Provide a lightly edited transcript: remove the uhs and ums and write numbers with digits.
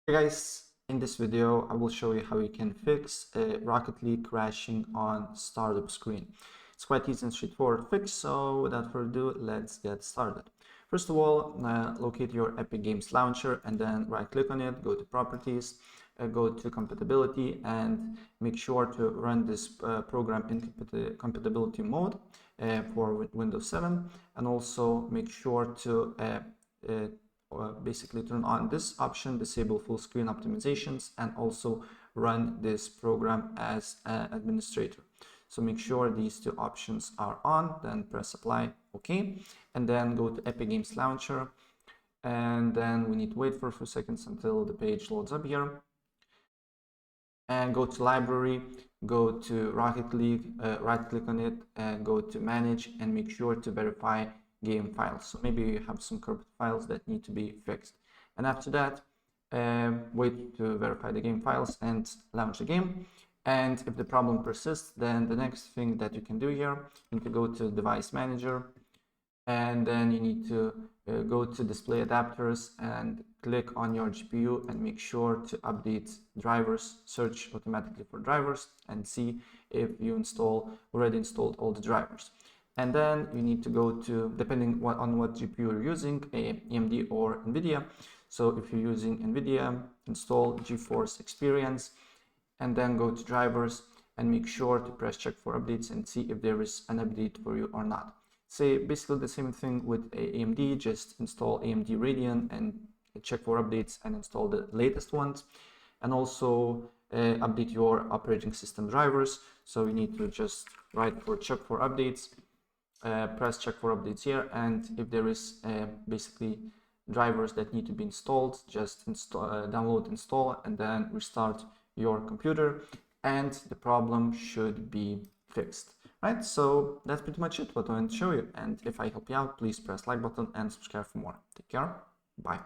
Hey guys, in this video I will show you how you can fix Rocket League crashing on startup screen. It's quite easy and straightforward fix, so without further ado, let's get started. First of all, locate your Epic Games Launcher and then right click on it, go to properties, go to compatibility and make sure to run this program in compatibility mode for Windows 7, and also make sure to basically turn on this option, disable full screen optimizations, and also run this program as an administrator. So make sure these two options are on, then press apply, okay, and then go to Epic Games Launcher, and then we need to wait for a few seconds until the page loads up here, and go to library, go to Rocket League, right click on it, and go to manage, and make sure to verify game files. So maybe you have some corrupted files that need to be fixed, and after that wait to verify the game files and launch the game. And if the problem persists, then the next thing that you can do here, you need to go to device manager, and then you need to go to display adapters and click on your GPU and make sure to update drivers, search automatically for drivers and see if you already installed all the drivers. And then you need to go to, depending on what GPU you're using, AMD or NVIDIA. So if you're using NVIDIA, install GeForce Experience and then go to drivers and make sure to press check for updates and see if there is an update for you or not. Say basically the same thing with AMD, just install AMD Radeon and check for updates and install the latest ones, and also update your operating system drivers. So you need to just write for check for updates, press check for updates here, and if there is basically drivers that need to be installed, just download, install, and then restart your computer, and the problem should be fixed. Right, so that's pretty much it what I want to show you, and if I help you out, please press like button and subscribe for more. Take care, bye.